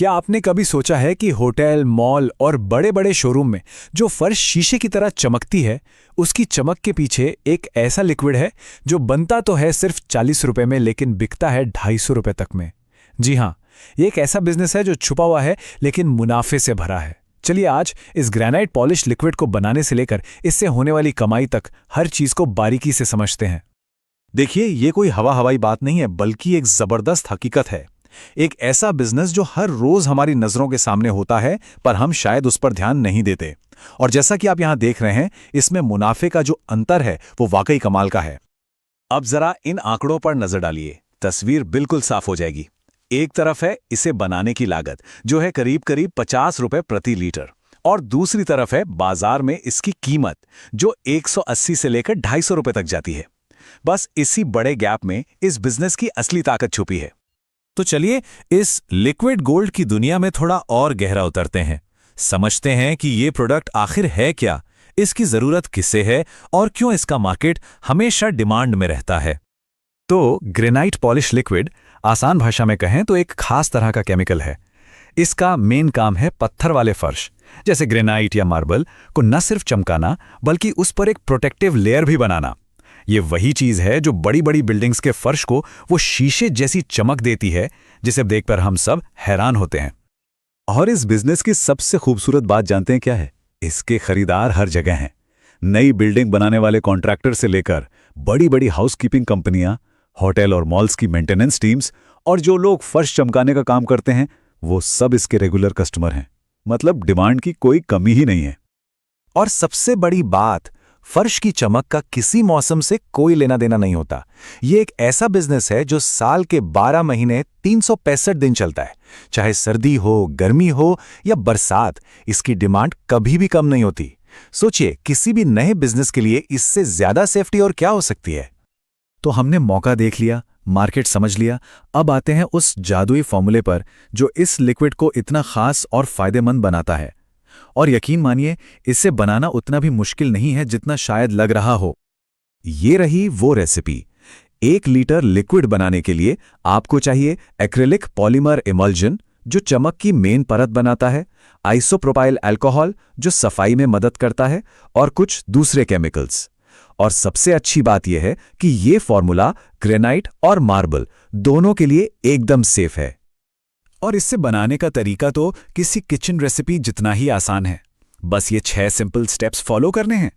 क्या आपने कभी सोचा है कि होटल, मॉल और बड़े बड़े शोरूम में जो फर्श शीशे की तरह चमकती है, उसकी चमक के पीछे एक ऐसा लिक्विड है जो बनता तो है सिर्फ 40 रुपए में लेकिन बिकता है 250 रुपए तक में। जी हाँ, ये एक ऐसा बिजनेस है जो छुपा हुआ है लेकिन मुनाफे से भरा है। चलिए आज इस ग्रेनाइट पॉलिश लिक्विड को बनाने से लेकर इससे होने वाली कमाई तक हर चीज को बारीकी से समझते हैं। देखिए, ये कोई हवाई बात नहीं है, बल्कि एक जबरदस्त हकीकत है। एक ऐसा बिजनेस जो हर रोज हमारी नजरों के सामने होता है, पर हम शायद उस पर ध्यान नहीं देते। और जैसा कि आप यहां देख रहे हैं, इसमें मुनाफे का जो अंतर है वो वाकई कमाल का है। अब जरा इन आंकड़ों पर नजर डालिए, तस्वीर बिल्कुल साफ हो जाएगी। एक तरफ है इसे बनाने की लागत, जो है करीब करीब 50 रुपए प्रति लीटर, और दूसरी तरफ है बाजार में इसकी कीमत, जो 180 से लेकर 250 रुपए तक जाती है। बस इसी बड़े गैप में इस बिजनेस की असली ताकत छुपी है। तो चलिए इस लिक्विड गोल्ड की दुनिया में थोड़ा और गहरा उतरते हैं, समझते हैं कि ये प्रोडक्ट आखिर है क्या, इसकी जरूरत किसे है और क्यों इसका मार्केट हमेशा डिमांड में रहता है। तो ग्रेनाइट पॉलिश लिक्विड, आसान भाषा में कहें तो एक खास तरह का केमिकल है। इसका मेन काम है पत्थर वाले फर्श जैसे ग्रेनाइट या मार्बल को न सिर्फ चमकाना बल्कि उस पर एक प्रोटेक्टिव लेयर भी बनाना। ये वही चीज है जो बड़ी बड़ी बिल्डिंग्स के फर्श को वो शीशे जैसी चमक देती है जिसे देखकर हम सब हैरान होते हैं। और इस बिजनेस की सबसे खूबसूरत बात जानते हैं क्या है? इसके खरीदार हर जगह हैं। नई बिल्डिंग बनाने वाले कॉन्ट्रैक्टर से लेकर बड़ी बड़ी हाउसकीपिंग कंपनियां, होटल और मॉल्स की मेंटेनेंस टीम्स और जो लोग फर्श चमकाने का काम करते हैं, वो सब इसके रेगुलर कस्टमर हैं। मतलब डिमांड की कोई कमी ही नहीं है। और सबसे बड़ी बात, फर्श की चमक का किसी मौसम से कोई लेना देना नहीं होता। ये एक ऐसा बिजनेस है जो साल के 12 महीने 365 दिन चलता है। चाहे सर्दी हो, गर्मी हो या बरसात, इसकी डिमांड कभी भी कम नहीं होती। सोचिए, किसी भी नए बिजनेस के लिए इससे ज्यादा सेफ्टी और क्या हो सकती है। तो हमने मौका देख लिया, मार्केट समझ लिया। अब आते हैं उस जादुई फॉर्मूले पर जो इस लिक्विड को इतना खास और फायदेमंद बनाता है। और यकीन मानिए, इसे बनाना उतना भी मुश्किल नहीं है जितना शायद लग रहा हो। ये रही वो रेसिपी। 1 लीटर लिक्विड बनाने के लिए आपको चाहिए एक्रिलिक पॉलीमर इमल्जन, जो चमक की मेन परत बनाता है, आइसोप्रोपाइल अल्कोहल, जो सफाई में मदद करता है, और कुछ दूसरे केमिकल्स। और सबसे अच्छी बात यह है कि ये फॉर्मूला ग्रेनाइट और मार्बल दोनों के लिए एकदम सेफ है। और इससे बनाने का तरीका तो किसी किचन रेसिपी जितना ही आसान है। बस ये 6 सिंपल स्टेप्स फॉलो करने हैं।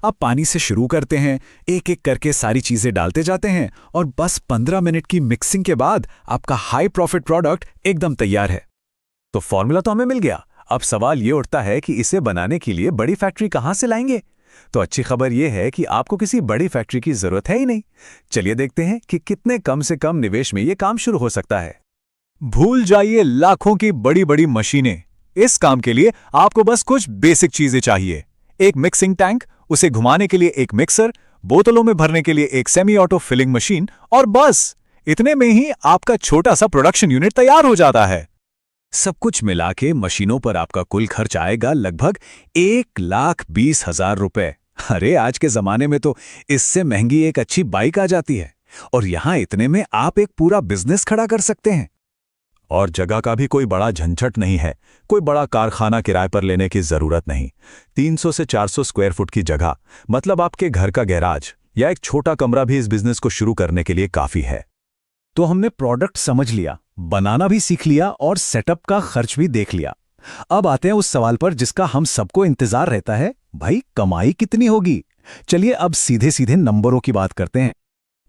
आप पानी से शुरू करते हैं, एक एक करके सारी चीजें डालते जाते हैं और बस 15 मिनट की मिक्सिंग के बाद आपका हाई प्रॉफिट प्रोडक्ट एकदम तैयार है। तो फॉर्मूला तो हमें मिल गया। अब सवाल ये उठता है कि इसे बनाने के लिए बड़ी फैक्ट्री कहां से लाएंगे? तो अच्छी खबर यह है कि आपको किसी बड़ी फैक्ट्री की जरूरत है ही नहीं। चलिए देखते हैं कि कितने कम से कम निवेश में यह काम शुरू हो सकता है। भूल जाइए लाखों की बड़ी बड़ी मशीनें। इस काम के लिए आपको बस कुछ बेसिक चीजें चाहिए। एक मिक्सिंग टैंक, उसे घुमाने के लिए एक मिक्सर, बोतलों में भरने के लिए एक सेमी ऑटो फिलिंग मशीन, और बस इतने में ही आपका छोटा सा प्रोडक्शन यूनिट तैयार हो जाता है। सब कुछ मिला के मशीनों पर आपका कुल खर्च आएगा लगभग 1,20,000 रुपए। अरे आज के जमाने में तो इससे महंगी एक अच्छी बाइक आ जाती है, और यहां इतने में आप एक पूरा बिजनेस खड़ा कर सकते हैं। और जगह का भी कोई बड़ा झंझट नहीं है। कोई बड़ा कारखाना किराए पर लेने की जरूरत नहीं। 300 से 400 स्क्वायर फुट की जगह, मतलब आपके घर का गैराज या एक छोटा कमरा भी इस बिजनेस को शुरू करने के लिए काफी है। तो हमने प्रोडक्ट समझ लिया, बनाना भी सीख लिया और सेटअप का खर्च भी देख लिया। अब आते हैं उस सवाल पर जिसका हम सबको इंतजार रहता है, भाई कमाई कितनी होगी? चलिए अब सीधे सीधे नंबरों की बात करते हैं।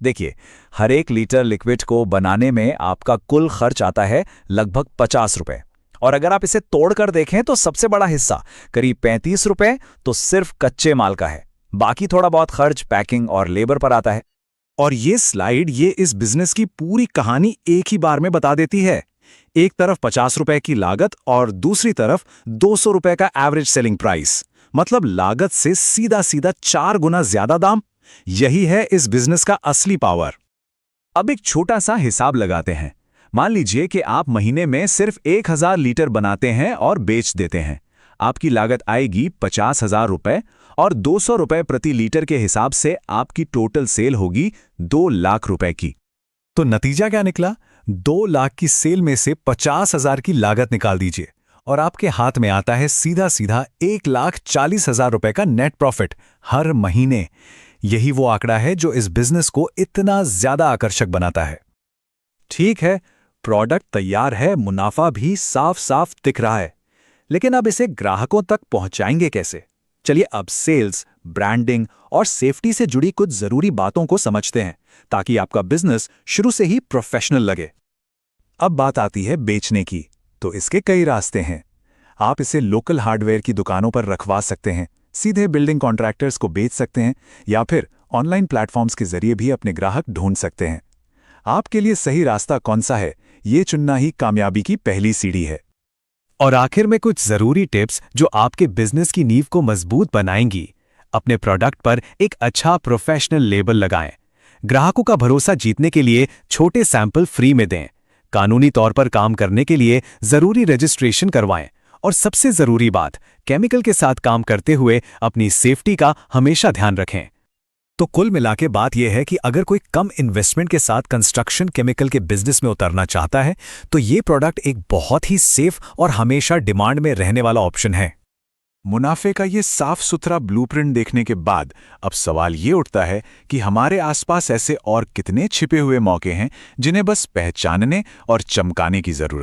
देखिए, हर 1 लीटर लिक्विड को बनाने में आपका कुल खर्च आता है लगभग 50 रुपए। और अगर आप इसे तोड़कर देखें तो सबसे बड़ा हिस्सा करीब 35 रुपए तो सिर्फ कच्चे माल का है। बाकी थोड़ा बहुत खर्च पैकिंग और लेबर पर आता है। और ये स्लाइड इस बिजनेस की पूरी कहानी एक ही बार में बता देती है। एक तरफ 50 रुपए की लागत और दूसरी तरफ 200 रुपए का एवरेज सेलिंग प्राइस, मतलब लागत से सीधा सीधा 4 गुना ज्यादा दाम। यही है इस बिजनेस का असली पावर। अब एक छोटा सा हिसाब लगाते हैं। मान लीजिए कि आप महीने में सिर्फ 1000 लीटर बनाते हैं और बेच देते हैं। आपकी लागत आएगी 50,000 रुपए, और 200 रुपए प्रति लीटर के हिसाब से आपकी टोटल सेल होगी 2 लाख रुपए की। तो नतीजा क्या निकला? 2 लाख की सेल में से 50,000 की लागत निकाल दीजिए और आपके हाथ में आता है सीधा सीधा 1,40,000 रुपए का नेट प्रॉफिट हर महीने। यही वो आंकड़ा है जो इस बिजनेस को इतना ज्यादा आकर्षक बनाता है। ठीक है, प्रोडक्ट तैयार है, मुनाफा भी साफ साफ दिख रहा है, लेकिन अब इसे ग्राहकों तक पहुंचाएंगे कैसे? चलिए अब सेल्स, ब्रांडिंग और सेफ्टी से जुड़ी कुछ जरूरी बातों को समझते हैं ताकि आपका बिजनेस शुरू से ही प्रोफेशनल लगे। अब बात आती है बेचने की, तो इसके कई रास्ते हैं। आप इसे लोकल हार्डवेयर की दुकानों पर रखवा सकते हैं, सीधे बिल्डिंग कॉन्ट्रैक्टर्स को बेच सकते हैं, या फिर ऑनलाइन प्लेटफॉर्म्स के जरिए भी अपने ग्राहक ढूंढ सकते हैं। आपके लिए सही रास्ता कौन सा है, ये चुनना ही कामयाबी की पहली सीढ़ी है। और आखिर में कुछ जरूरी टिप्स जो आपके बिजनेस की नींव को मजबूत बनाएंगी। अपने प्रोडक्ट पर एक अच्छा प्रोफेशनल लेबल लगाएं। ग्राहकों का भरोसा जीतने के लिए छोटे सैंपल फ्री में दें। कानूनी तौर पर काम करने के लिए जरूरी रजिस्ट्रेशन करवाएं। और सबसे जरूरी बात, केमिकल के साथ काम करते हुए अपनी सेफ्टी का हमेशा ध्यान रखें। तो कुल मिलाके बात यह है कि अगर कोई कम इन्वेस्टमेंट के साथ कंस्ट्रक्शन केमिकल के बिजनेस में उतरना चाहता है तो ये प्रोडक्ट एक बहुत ही सेफ और हमेशा डिमांड में रहने वाला ऑप्शन है। मुनाफे का ये साफ सुथरा ब्लूप्रिंट देखने के बाद अब सवाल ये उठता है कि हमारे आसपास ऐसे और कितने छिपे हुए मौके हैं जिन्हें बस पहचानने और चमकाने की जरूरत